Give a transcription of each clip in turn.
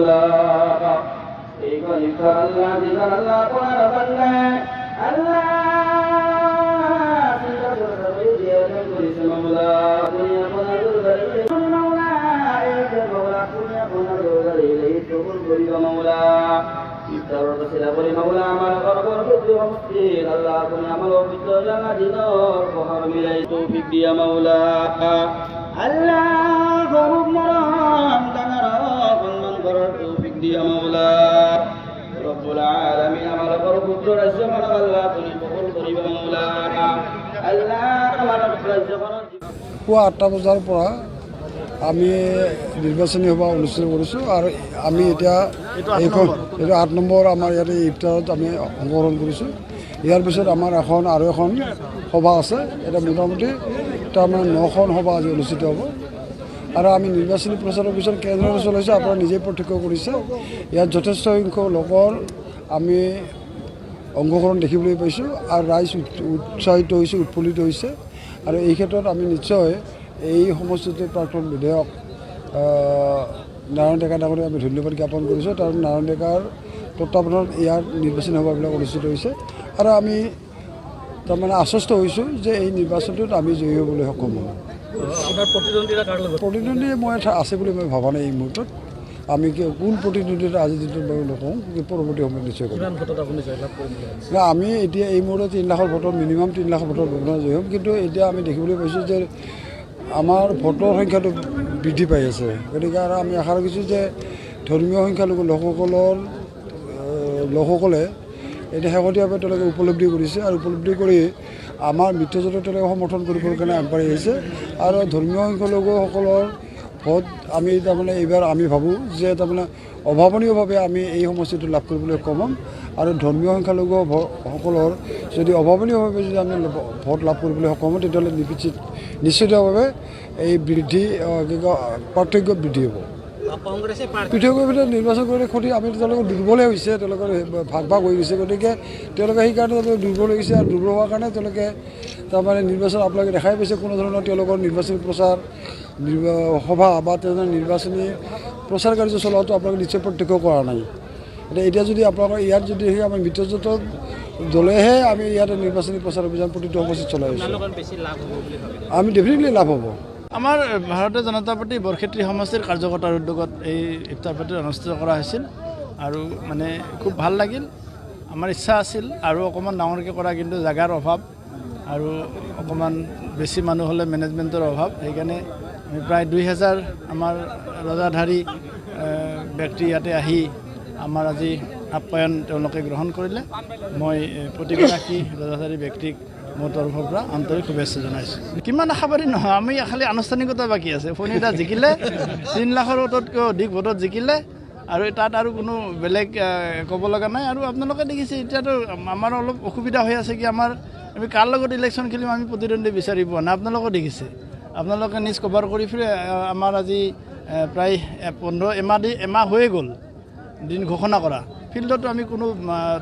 مولاك إيقظ الله ذكر الله قرآن بنا الله سيدك الربيع يدك مولاك يكون الغريب مولاك مولاك يكون الغريب تقول مولاك ইফতারর কাছে বলি মাওলা আমার গরবর বুদ্ধি মুক্তির আল্লাহ তুমি আমার অভিজ্ঞ জানা দিনর বহর মিলাই তৌফিক দিয়া মাওলা আল্লাহ গরব মরম দানার সম্মান করার তৌফিক দিয়া মাওলা রব্বুল আলামিন আমার গরব পুত্র রাজ্য মান আল্লাহ তুমি কবুল করিবা মাওলা আল্লাহ আমার রাজ্য মান পুৱা ৮টা বজাৰ পৰা আমি নিৰ্বাচনী সভা অনুষ্ঠিত কৰিছোঁ আৰু আমি এতিয়া এইটো ৮ নম্বৰ আমাৰ ইয়াতে ইফতাৰত আমি অংশগ্ৰহণ কৰিছোঁ। ইয়াৰ পিছত আমাৰ আৰু এখন সভা আছে। এটা মোটামুটি তাৰমানে 9খন সভা আজি অনুষ্ঠিত হ'ব আৰু আমি নিৰ্বাচনী প্ৰচাৰৰ পিছত কেনেদৰে চলাইছে আপোনালোকে নিজেই প্ৰত্যক্ষ কৰিছে। ইয়াত যথেষ্ট সংখ্যক লোকৰ আমি অংশগ্ৰহণ দেখিবলৈ পাইছোঁ আৰু ৰাইজ উৎসাহিত হৈছে, উৎফুল্লিত হৈছে আৰু এই ক্ষেত্ৰত আমি নিশ্চয় এই সমষ্টিটোৰ প্ৰাক্তন বিধায়ক নাৰায়ণ ডেকা ডাঙৰীয়াক আমি ধন্যবাদ জ্ঞাপন কৰিছোঁ। কাৰণ নাৰায়ণ ডেকাৰ তত্বাৱধানত ইয়াৰ নিৰ্বাচনী সভাবিলাক অনুষ্ঠিত হৈছে আৰু আমি তাৰমানে আশ্বস্ত হৈছোঁ যে এই নিৰ্বাচনটোত আমি জয়ী হ'বলৈ সক্ষম হ'ম। প্ৰতিদ্বন্দ্বী মই আছে বুলি মই ভবা নাই এই মুহূৰ্তত। আমি কোন প্ৰতিদ্বন্দ্বিতা আজি যিটো বাৰু নকওঁ, পৰৱৰ্তী সময়ত নিশ্চয় কৰিম। আমি এতিয়া এই মুহূৰ্তত 3 লাখৰ ভোটত মিনিমাম 3 লাখৰ ভোটৰ ব্যৱধান জয়ী হ'ম। কিন্তু এতিয়া আমি দেখিবলৈ পাইছোঁ যে আমাৰ ভোটৰ সংখ্যাটো বৃদ্ধি পাই আছে। গতিকে আৰু আমি আশা ৰাখিছোঁ যে ধৰ্মীয় সংখ্যালঘু লোকসকলে এতিয়া শেহতীয়াভাৱে তেওঁলোকে উপলব্ধি কৰিছে আৰু উপলব্ধি কৰি আমাৰ মিত্ৰজোঁটক তেওঁলোকে সমৰ্থন কৰিবৰ কাৰণে আগবাঢ়ি আহিছে আৰু ধৰ্মীয় সংখ্যালঘুসকলৰ ভোট আমি তাৰমানে এইবাৰ আমি ভাবোঁ যে তাৰমানে অভাৱনীয়ভাৱে আমি এই সমষ্টিটো লাভ কৰিবলৈ সক্ষম হ'ম আৰু ধৰ্মীয় সংখ্যালঘুসকলৰ যদি অভাৱনীয়ভাৱে যদি আমি ভোট লাভ কৰিবলৈ সক্ষম হওঁ তেতিয়াহ'লে নিশ্চিতভাৱে এই পাৰ্থক্য বৃদ্ধি হ'ব। পৃথকৰ ভিতৰত নিৰ্বাচন কৰি খুটি আমি তেওঁলোকৰ দুৰ্বলেই হৈছে, তেওঁলোকৰ ভাগ হৈ গৈছে। গতিকে তেওঁলোকে সেইকাৰণে দুৰ্বল হৈ গৈছে আৰু দুৰ্বল হোৱাৰ কাৰণে তেওঁলোকে তাৰমানে নিৰ্বাচন আপোনালোকে দেখাই পাইছে কোনো ধৰণৰ তেওঁলোকৰ নিৰ্বাচনী প্ৰচাৰ সভা বা তেনেধৰণৰ নিৰ্বাচনী প্ৰচাৰ কাৰ্য চলোৱাটো আপোনালোকে নিশ্চয় প্ৰত্যক্ষ কৰা নাই। এতিয়া যদি আপোনালোকৰ ইয়াত যদি আমাৰ মিত্ৰজোঁটৰ দলেহে আমি ইয়াতে নিৰ্বাচনী প্ৰচাৰ অভিযান প্ৰতিটো সমষ্টিত চলাই আছোঁ, আমি ডেফিনেটলি লাভ হ'ব। আমাৰ ভাৰতীয় জনতা পাৰ্টি বৰক্ষেত্ৰী সমষ্টিৰ কাৰ্যকৰ্তাৰ উদ্যোগত এই ইফতাৰ পাৰ্টি অনুষ্ঠিত কৰা হৈছিল আৰু মানে খুব ভাল লাগিল। আমাৰ ইচ্ছা আছিল আৰু অকণমান ডাঙৰকৈ কৰা, কিন্তু জেগাৰ অভাৱ আৰু অকণমান বেছি মানুহ হ'লে মেনেজমেণ্টৰ অভাৱ। সেইকাৰণে প্ৰায় 2000 আমাৰ ৰজাধাৰী ব্যক্তি ইয়াতে আহি আমাৰ আজি আপ্যায়ন তেওঁলোকে গ্ৰহণ কৰিলে। মই প্ৰতিগৰাকী ৰজাধাৰী ব্যক্তিক মোৰ তৰফৰ পৰা আন্তৰিক শুভেচ্ছা জনাইছোঁ। কিমান আশাবাদী নহয়, আমি খালি আনুষ্ঠানিকতা বাকী আছে। ফণিদা জিকিলে 3 লাখৰ ভোটতকৈ অধিক ভোটত জিকিলে আৰু তাত আৰু কোনো বেলেগ ক'ব লগা নাই। আৰু আপোনালোকে দেখিছে এতিয়াতো আমাৰ অলপ অসুবিধা হৈ আছে কি আমি কাৰ লগত ইলেকশ্যন খেলিম আমি প্ৰতিদ্বন্দ্বী বিচাৰি পোৱা নাই। আপোনালোকে দেখিছে, আপোনালোকে নিজ কভাৰ কৰি ফুৰে। আমাৰ আজি প্ৰায় 15 এমাহ হৈয়ে গ'ল দিন ঘোষণা কৰা। ফিল্ডতো আমি কোনো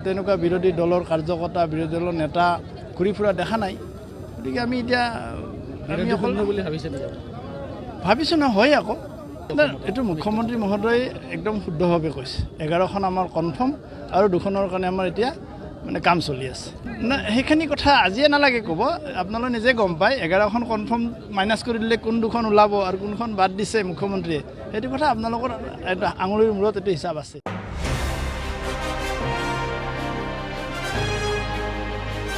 তেনেকুৱা বিৰোধী দলৰ কাৰ্যকৰ্তা, বিৰোধী দলৰ নেতা ঘূৰি ফুৰা দেখা নাই। গতিকে আমি এতিয়া বুলি ভাবিছোঁ নহয় আকৌ এইটো মুখ্যমন্ত্ৰী মহোদয়ে একদম শুদ্ধভাৱে কৈছে। 11খন আমাৰ কনফাৰ্ম আৰু 2খনৰ কাৰণে আমাৰ এতিয়া মানে কাম চলি আছে। সেইখিনি কথা আজিয়ে নালাগে ক'ব, আপোনালোকে নিজে গম পায়। 11খন কনফাৰ্ম মাইনাছ কৰি দিলে কোন 2খন ওলাব আৰু কোনখন বাদ দিছে মুখ্যমন্ত্ৰীয়ে, সেইটো কথা আপোনালোকৰ আঙুলিৰ মূৰত এইটো হিচাপ আছে।